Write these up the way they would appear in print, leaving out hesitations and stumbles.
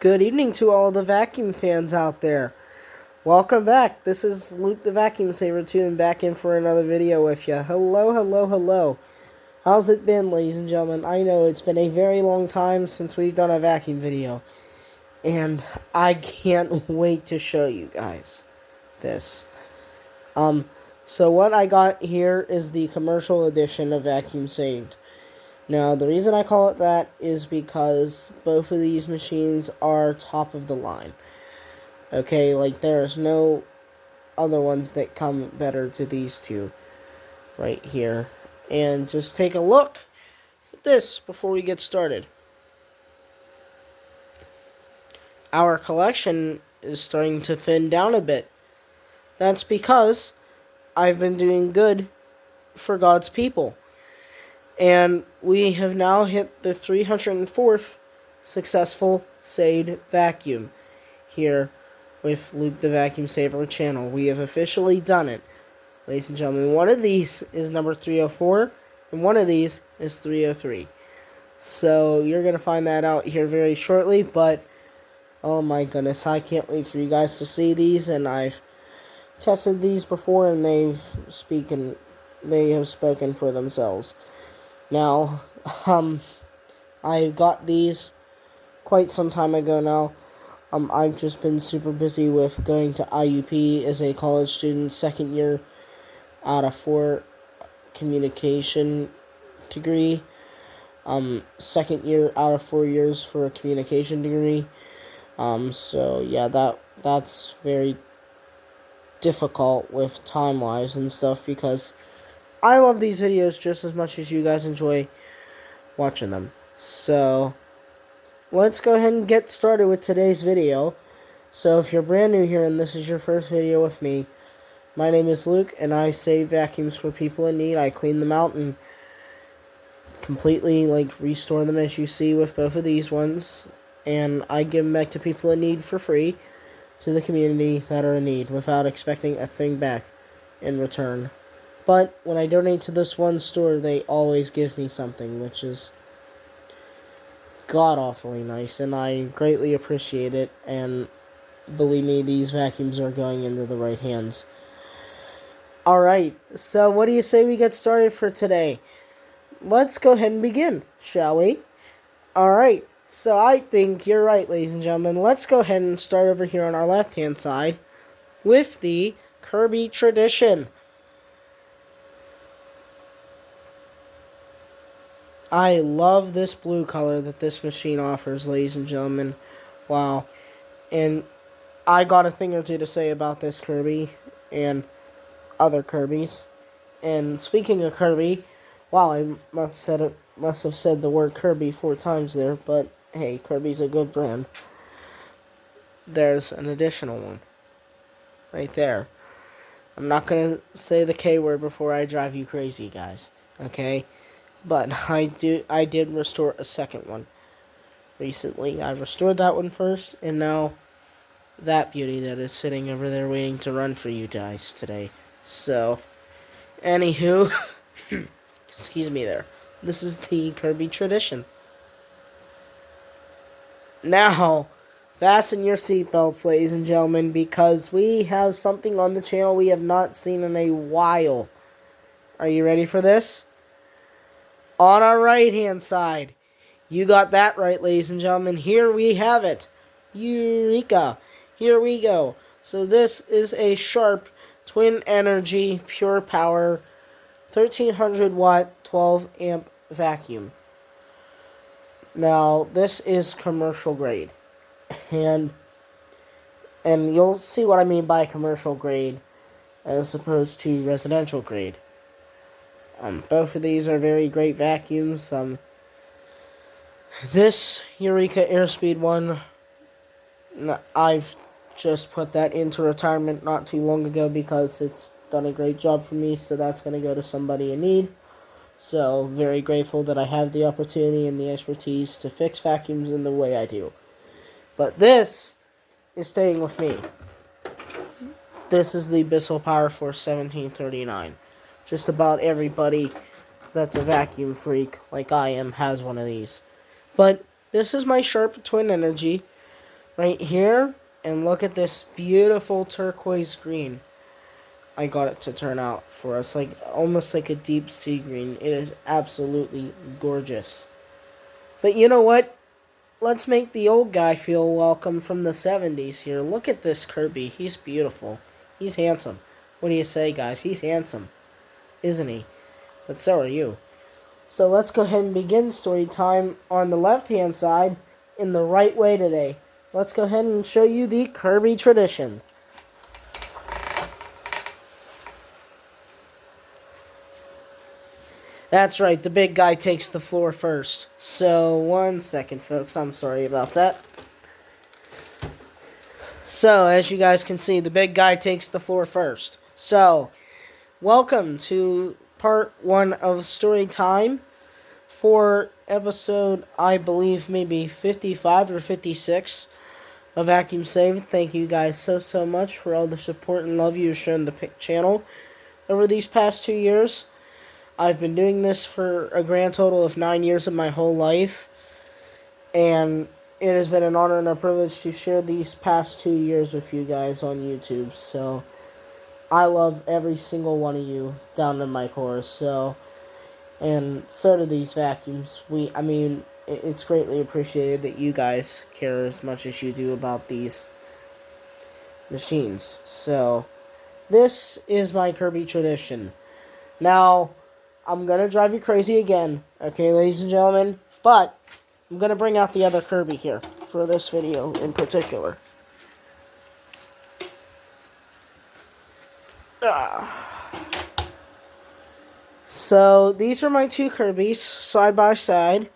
Good evening to all the vacuum fans out there. Welcome back. This is Lukethevaccumsaver tuning back in for another video with you. Hello. How's it been, ladies and gentlemen? I know it's been a very long time since we've done a vacuum video. And I can't wait to show you guys this. So what I got here is the commercial edition of Vacuum Saved. Now, the reason I call it that is because both of these machines are top of the line. Okay, like there's no other ones that come better to these two right here. And just take a look at this before we get started. Our collection is starting to thin down a bit. That's because I've been doing good for God's people. And we have now hit the 304th successful saved vacuum here with Luke the Vacuum Saver channel. We have officially done it, ladies and gentlemen. One of these is number 304, and one of these is 303. So you're going to find that out here very shortly, but oh my goodness, I can't wait for you guys to see these. And I've tested these before, and they have spoken for themselves. Now, I got these quite some time ago now. I've just been super busy with going to IUP as a college student, second year out of 4 communication degree. Second year out of 4 years for a communication degree. So yeah, that's very difficult with time-wise and stuff, because I love these videos just as much as you guys enjoy watching them. So let's go ahead and get started with today's video. So if you're brand new here and this is your first video with me, my name is Luke, and I save vacuums for people in need. I clean them out and completely restore them, as you see with both of these ones, and I give them back to people in need for free, to the community that are in need, without expecting a thing back in return. But when I donate to this one store, they always give me something, which is god-awfully nice, and I greatly appreciate it, and believe me, these vacuums are going into the right hands. Alright, so what do you say we get started for today? Let's go ahead and begin, shall we? Alright, so I think you're right, ladies and gentlemen. Let's go ahead and start over here on our left-hand side with the Kirby Tradition. I love this blue color that this machine offers, ladies and gentlemen. Wow. And I got a thing or two to say about this Kirby and other Kirbys. And speaking of Kirby, wow, I must have said the word Kirby 4 times there, but hey, Kirby's a good brand. There's an additional one right there. I'm not going to say the K word before I drive you crazy, guys. Okay? But I did restore a second one recently. I restored that one first, and now that beauty that is sitting over there waiting to run for you guys today. So, anywho, excuse me there. This is the Kirby Tradition. Now, fasten your seatbelts, ladies and gentlemen, because we have something on the channel we have not seen in a while. Are you ready for this? On our right-hand side, you got that right, ladies and gentlemen. Here we have it. Eureka. Here we go. So this is a Sharp Twin Energy Pure Power 1300 watt 12 amp vacuum. Now, this is commercial grade. And you'll see what I mean by commercial grade as opposed to residential grade. Both of these are very great vacuums. This Eureka Airspeed one, I've just put that into retirement not too long ago because it's done a great job for me, so that's going to go to somebody in need. So, very grateful that I have the opportunity and the expertise to fix vacuums in the way I do. But this is staying with me. This is the Bissell Power Force 1739. Just about everybody that's a vacuum freak like I am has one of these. But this is my Sharp Twin Energy right here. And look at this beautiful turquoise green. I got it to turn out for us, like almost like a deep sea green. It is absolutely gorgeous. But you know what? Let's make the old guy feel welcome from the 70s here. Look at this Kirby. He's beautiful. He's handsome. What do you say, guys? He's handsome, isn't he? But so are you. So let's go ahead and begin story time on the left-hand side in the right way today. Let's go ahead and show you the Kirby tradition. That's right, the big guy takes the floor first. So, 1 second, folks. I'm sorry about that. So, as you guys can see, the big guy takes the floor first. So, welcome to part 1 of story time for episode, I believe, maybe 55 or 56 of Vacuum Save. Thank you guys so much for all the support and love you've shown the channel over these past 2 years. I've been doing this for a grand total of 9 years of my whole life, and it has been an honor and a privilege to share these past 2 years with you guys on YouTube. So I love every single one of you down in my core. So, and so do these vacuums. It's greatly appreciated that you guys care as much as you do about these machines. So this is my Kirby tradition. Now, I'm going to drive you crazy again, okay, ladies and gentlemen, but I'm going to bring out the other Kirby here for this video in particular. So, these are my two Kirbys, side by side.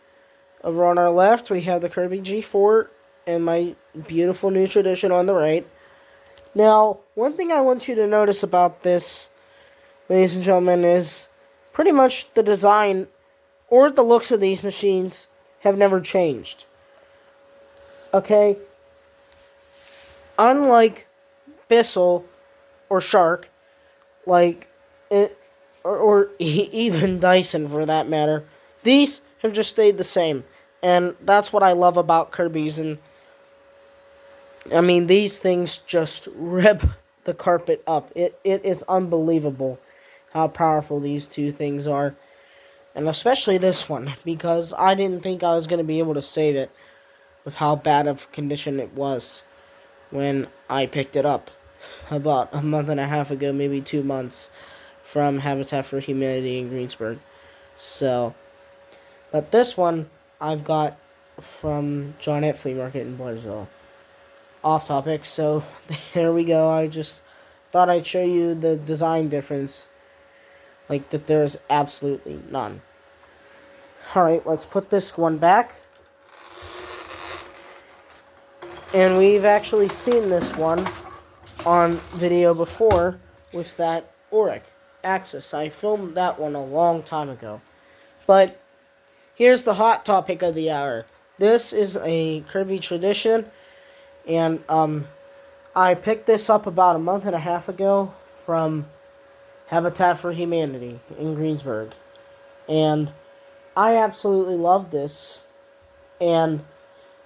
Over on our left, we have the Kirby G4 and my beautiful new tradition on the right. Now, one thing I want you to notice about this, ladies and gentlemen, is pretty much the design or the looks of these machines have never changed. Okay? Unlike Bissell or Shark, or even Dyson for that matter, these have just stayed the same. And that's what I love about Kirby's. And I mean, these things just rip the carpet up. It is unbelievable how powerful these two things are. And especially this one, because I didn't think I was going to be able to save it with how bad of condition it was when I picked it up about a month and a half ago, maybe 2 months, from Habitat for Humanity in Greensburg. So, but this one I've got from Johnette Flea Market in Blairsville. Off topic, so there we go. I just thought I'd show you the design difference. Like, that there is absolutely none. Alright, let's put this one back. And we've actually seen this one on video before with that Auric Axis. I filmed that one a long time ago. But here's the hot topic of the hour. This is a Kirby tradition. And I picked this up about a month and a half ago from Habitat for Humanity in Greensburg. And I absolutely love this. And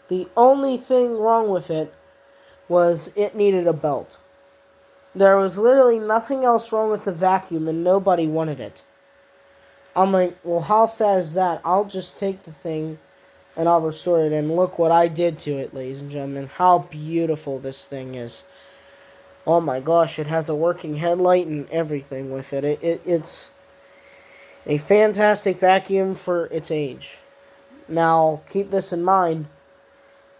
the only thing wrong with it was it needed a belt. There was literally nothing else wrong with the vacuum, and nobody wanted it. I'm like, well, how sad is that? I'll just take the thing and I'll restore it. And look what I did to it, ladies and gentlemen. How beautiful this thing is. Oh my gosh, it has a working headlight and everything with it. It's a fantastic vacuum for its age. Now, keep this in mind.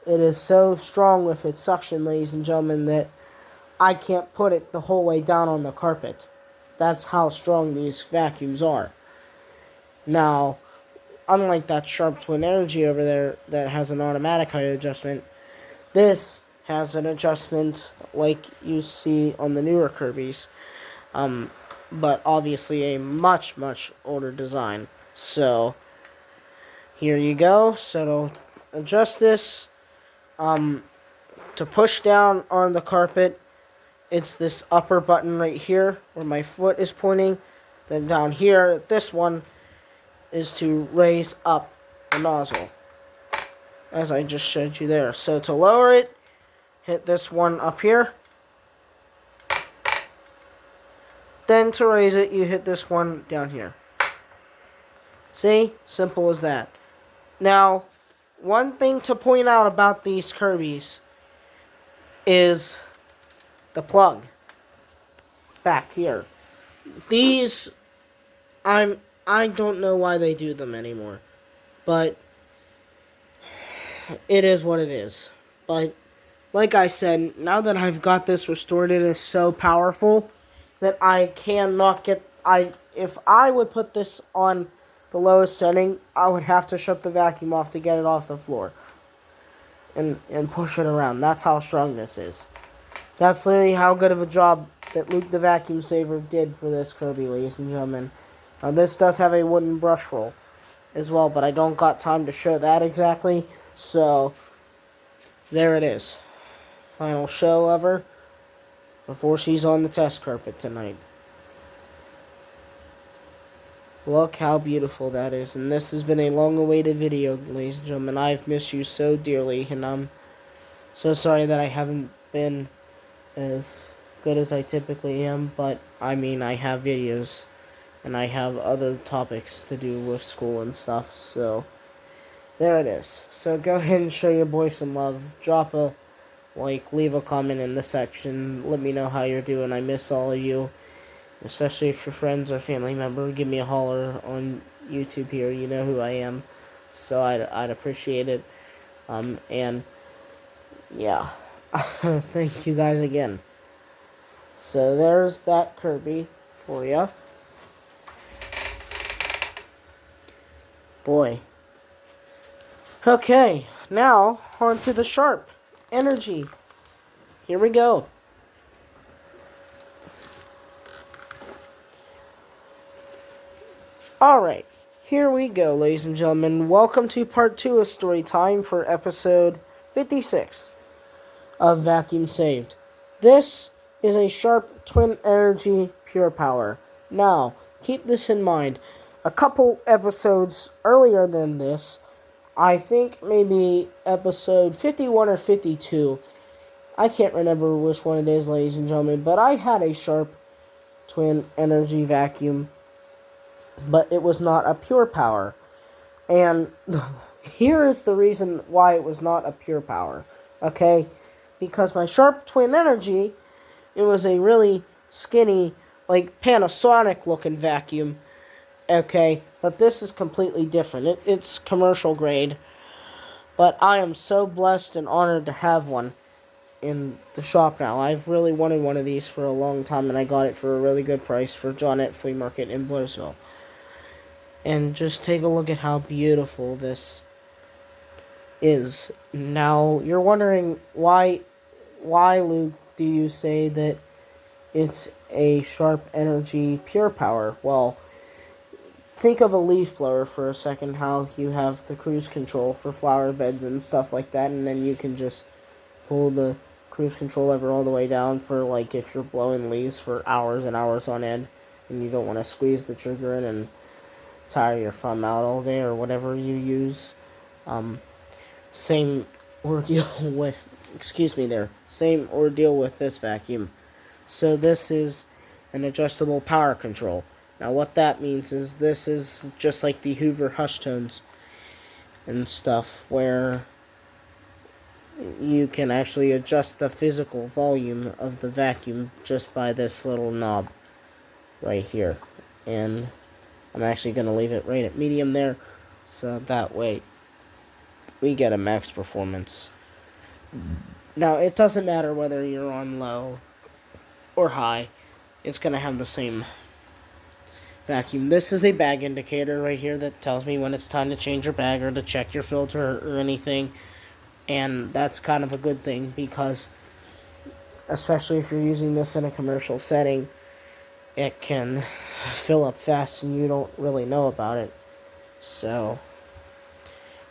It is so strong with its suction, ladies and gentlemen, that I can't put it the whole way down on the carpet. That's how strong these vacuums are. Now, unlike that Sharp Twin Energy over there that has an automatic height adjustment, this has an adjustment like you see on the newer Kirby's, but obviously a much older design. So here you go. So to adjust this, to push down on the carpet, it's this upper button right here where my foot is pointing. Then down here, this one is to raise up the nozzle, as I just showed you there. So to lower it, hit this one up here. Then to raise it, you hit this one down here. See? Simple as that. Now, one thing to point out about these Kirby's is the plug back here. These, I don't know why they do them anymore, but it is what it is. But like I said, now that I've got this restored, it is so powerful that I cannot get. If I would put this on the lowest setting, I would have to shut the vacuum off to get it off the floor and push it around. That's how strong this is. That's literally how good of a job that Lukethevaccumsaver did for this Kirby, ladies and gentlemen. Now this does have a wooden brush roll as well, but I don't got time to show that exactly. So there it is. Final show of her before she's on the test carpet tonight. Look how beautiful that is. And this has been a long-awaited video, ladies and gentlemen. I've missed you so dearly, and I'm so sorry that I haven't been as good as I typically am. But, I mean, I have videos, and I have other topics to do with school and stuff. So, there it is. So, go ahead and show your boy some love. Drop a like, leave a comment in the section. Let me know how you're doing. I miss all of you. Especially if your friends or family member, give me a holler on YouTube here. You know who I am. So I'd appreciate it. And yeah. Thank you guys again. So there's that Kirby for ya. Boy. Okay, now on to the Sharp Energy. Here we go. Alright, here we go, ladies and gentlemen. Welcome to part 2 of story time for episode 56 of Vacuum Saved. This is a Sharp Twin Energy Pure Power. Now, keep this in mind. A couple episodes earlier than this, I think maybe episode 51 or 52, I can't remember which one it is, ladies and gentlemen, but I had a Sharp Twin Energy Vacuum, but it was not a pure power. And here is the reason why it was not a pure power, okay? Because my Sharp Twin Energy, it was a really skinny, like Panasonic looking vacuum, okay? But this is completely different. It's commercial grade, but I am so blessed and honored to have one in the shop now. I've really wanted one of these for a long time, and I got it for a really good price for Johnette Flea Market in Blairsville. And just take a look at how beautiful this is. Now, you're wondering why, Luke, do you say that it's a Sharp Energy Pure Power? Well, think of a leaf blower for a second, how you have the cruise control for flower beds and stuff like that, and then you can just pull the cruise control lever all the way down for, like, if you're blowing leaves for hours and hours on end, and you don't want to squeeze the trigger in and tire your thumb out all day or whatever you use. Same ordeal with, same ordeal with this vacuum. So this is an adjustable power control. Now what that means is this is just like the Hoover Hush Tones and stuff, where you can actually adjust the physical volume of the vacuum just by this little knob right here. And I'm actually going to leave it right at medium there, so that way we get a max performance. Now, it doesn't matter whether you're on low or high, it's going to have the same vacuum. This is a bag indicator right here that tells me when it's time to change your bag or to check your filter or anything, and that's kind of a good thing, because especially if you're using this in a commercial setting, it can fill up fast and you don't really know about it. So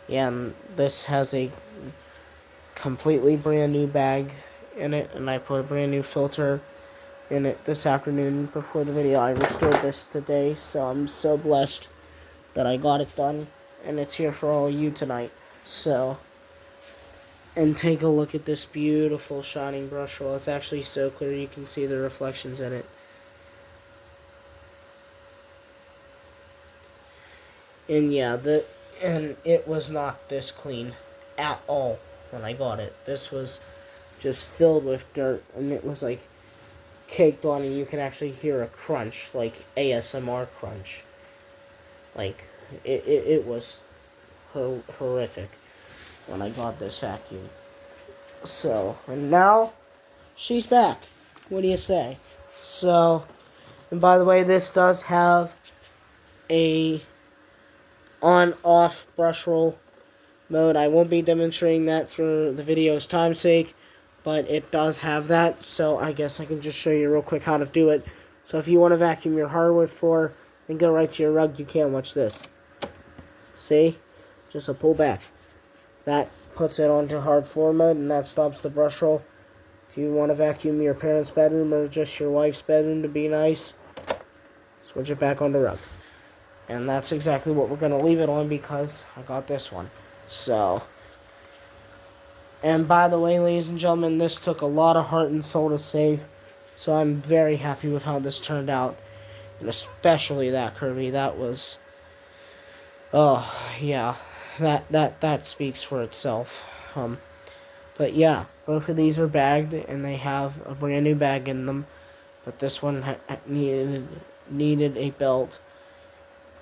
yeah, and this has a completely brand new bag in it, and I put a brand new filter in it this afternoon before the video. I restored this today, so I'm so blessed that I got it done, and it's here for all you tonight. So And take a look at this beautiful shining brush roll. It's actually so clear you can see the reflections in it. And yeah, and it was not this clean at all when I got it. This was just filled with dirt, and it was like caked on, and you can actually hear a crunch, like ASMR crunch. Like, it was horrific when I got this vacuum. So, and now she's back. What do you say? So, and by the way, this does have a on-off brush roll mode. I won't be demonstrating that for the video's time's sake, but it does have that, so I guess I can just show you real quick how to do it. So if you want to vacuum your hardwood floor and go right to your rug, you can. Watch this. See? Just a pull back. That puts it onto hard floor mode, and that stops the brush roll. If you want to vacuum your parents' bedroom or just your wife's bedroom to be nice, switch it back on the rug. And that's exactly what we're going to leave it on because I got this one. So, and by the way, ladies and gentlemen, this took a lot of heart and soul to save. So I'm very happy with how this turned out. And especially that Kirby. That was, oh, yeah. That speaks for itself. But yeah, both of these are bagged, and they have a brand new bag in them. But this one needed a belt,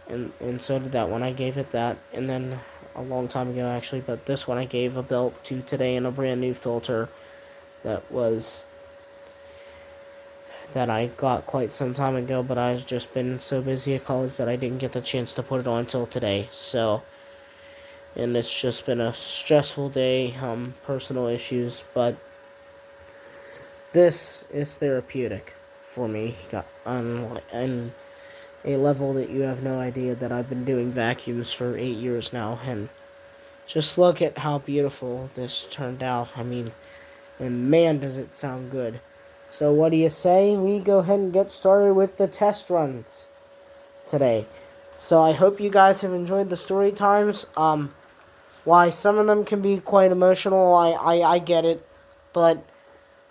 and so did that one. I gave it that, and then a long time ago actually. But this one I gave a belt to today, and a brand new filter that I got quite some time ago. But I've just been so busy at college that I didn't get the chance to put it on until today. So. And it's just been a stressful day, personal issues, but this is therapeutic for me on a level that you have no idea. That I've been doing vacuums for 8 years now, and just look at how beautiful this turned out. I mean, and man, does it sound good. So what do you say? We go ahead and get started with the test runs today. So I hope you guys have enjoyed the story times. Why some of them can be quite emotional, I get it, but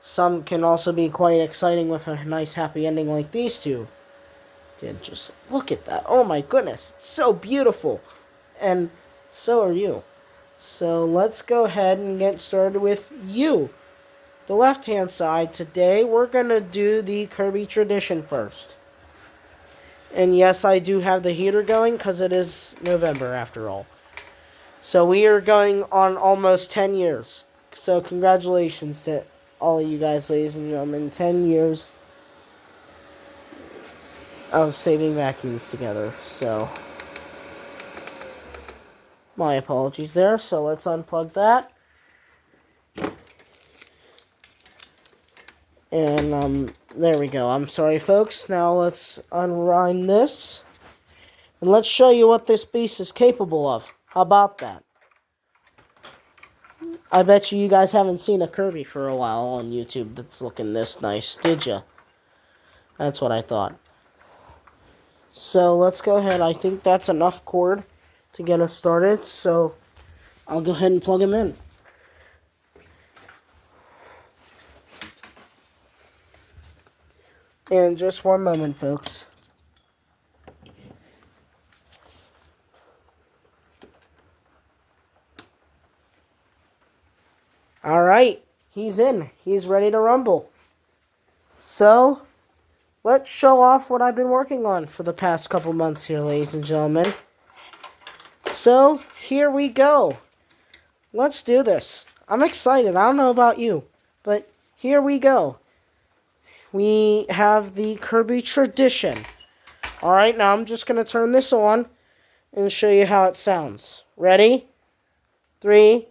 some can also be quite exciting with a nice happy ending like these two did. Just look at that. Oh my goodness, it's so beautiful. And so are you. So let's go ahead and get started with you. The left-hand side. Today we're going to do the Kirby tradition first. And yes, I do have the heater going because it is November after all. So we are going on almost 10 years. So congratulations to all of you guys, ladies and gentlemen. 10 years of saving vacuums together. So my apologies there. So let's unplug that. And there we go. I'm sorry, folks. Now let's unwind this. And let's show you what this beast is capable of. How about that? I bet you guys haven't seen a Kirby for a while on YouTube that's looking this nice, did ya? That's what I thought. So let's go ahead. I think that's enough cord to get us started. So I'll go ahead and plug him in. And just one moment, folks. Alright, he's in. He's ready to rumble. So, let's show off what I've been working on for the past couple months here, ladies and gentlemen. So, here we go. Let's do this. I'm excited. I don't know about you, but here we go. We have the Kirby tradition. Alright, now I'm just going to turn this on and show you how it sounds. Ready? 3,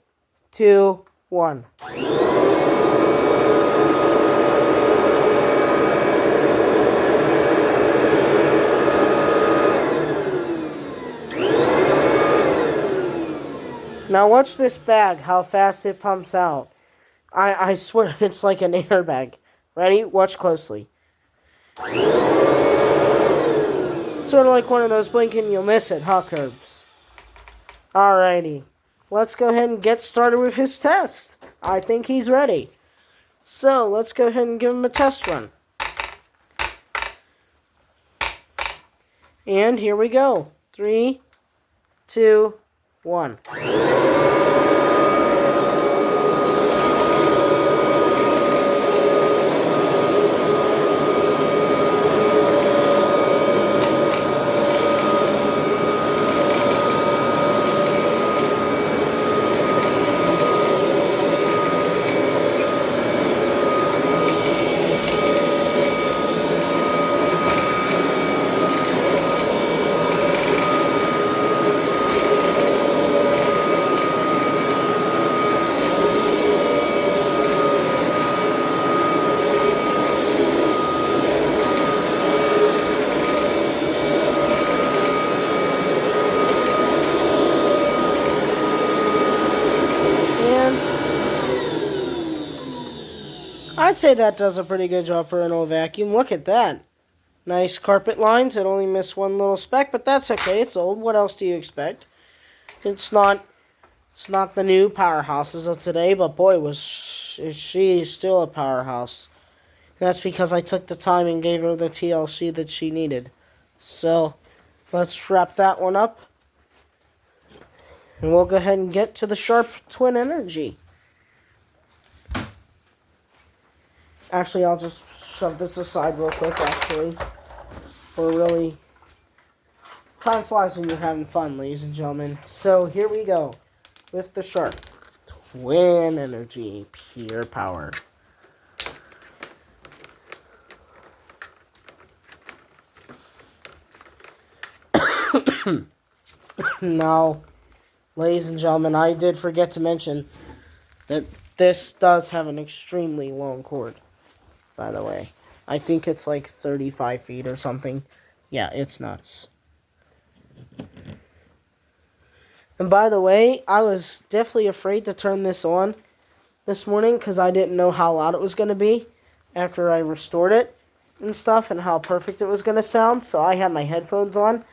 2, 1. Now watch this bag, how fast it pumps out. I swear it's like an airbag. Ready? Watch closely. Sort of like one of those blink and you'll miss it, huh, Curbs? Alrighty. let's go ahead and get started with his test. I think he's ready. So let's go ahead and give him a test run. And here we go. 3, 2, 1. I'd say that does a pretty good job for an old vacuum. Look at that. Nice carpet lines. It only missed one little speck, but that's okay. It's old. What else do you expect? It's not the new powerhouses of today, but boy, was she still a powerhouse. That's because I took the time and gave her the TLC that she needed. So, let's wrap that one up. And we'll go ahead and get to the Sharp Twin Energy. Actually, I'll just shove this aside real quick, actually. Time flies when you're having fun, ladies and gentlemen. So, here we go. With the Sharp Twin Energy Pure Power. Now, ladies and gentlemen, I did forget to mention that this does have an extremely long cord, by the way. I think it's like 35 feet or something. Yeah, it's nuts. And by the way, I was definitely afraid to turn this on this morning because I didn't know how loud it was going to be after I restored it and stuff and how perfect it was going to sound. So I had my headphones on.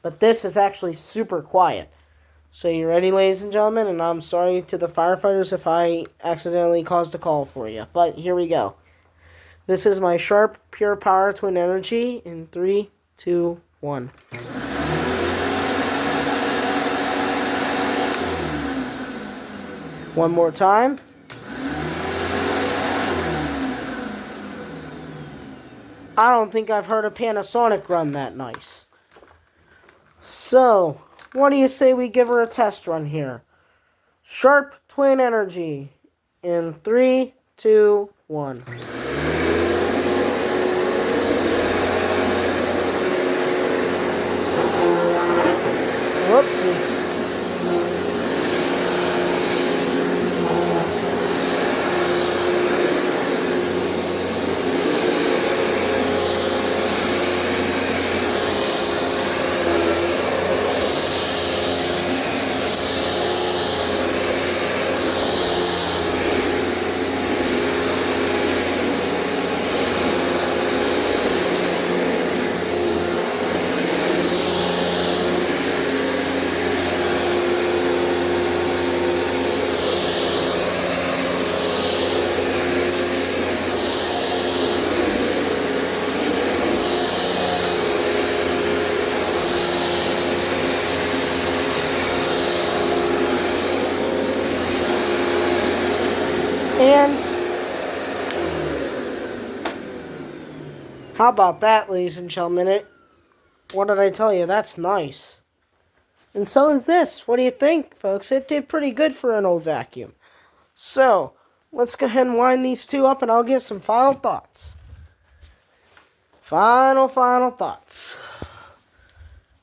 But this is actually super quiet. So you ready, ladies and gentlemen? And I'm sorry to the firefighters if I accidentally caused a call for you. But here we go. This is my Sharp Pure Power Twin Energy in 3, 2, 1. One more time. I don't think I've heard a Panasonic run that nice. So, what do you say we give her a test run here? Sharp Twin Energy in 3, 2, 1. Whoopsie. And how about that, ladies and gentlemen? What did I tell you? That's nice. And so is this. What do you think, folks? It did pretty good for an old vacuum. So, let's go ahead and wind these two up and I'll give some final thoughts. Final thoughts.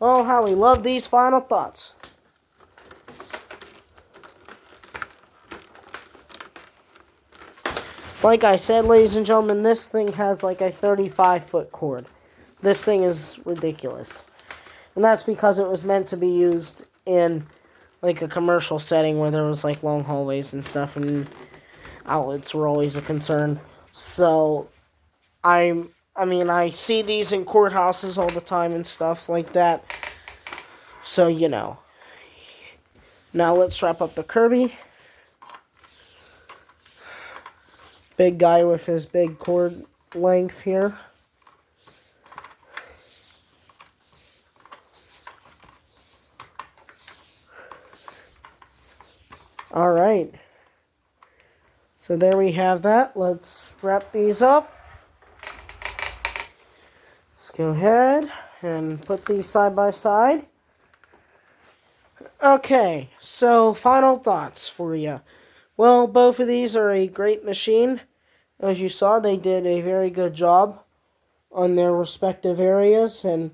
Oh, how we love these final thoughts. Like I said, ladies and gentlemen, this thing has like a 35-foot cord. This thing is ridiculous. And that's because it was meant to be used in like a commercial setting where there was like long hallways and stuff, and outlets were always a concern. So, I see these in courthouses all the time and stuff like that. So, you know. Now let's wrap up the Kirby. Big guy with his big cord length here. Alright. So there we have that. Let's wrap these up. Let's go ahead and put these side by side. Okay, so final thoughts for you. Well, both of these are a great machine. As you saw, they did a very good job on their respective areas, and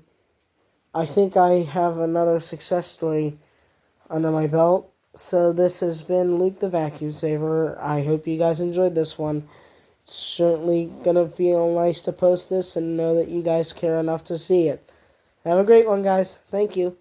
I think I have another success story under my belt. So this has been Luke the Vacuum Saver. I hope you guys enjoyed this one. It's certainly going to feel nice to post this and know that you guys care enough to see it. Have a great one, guys. Thank you.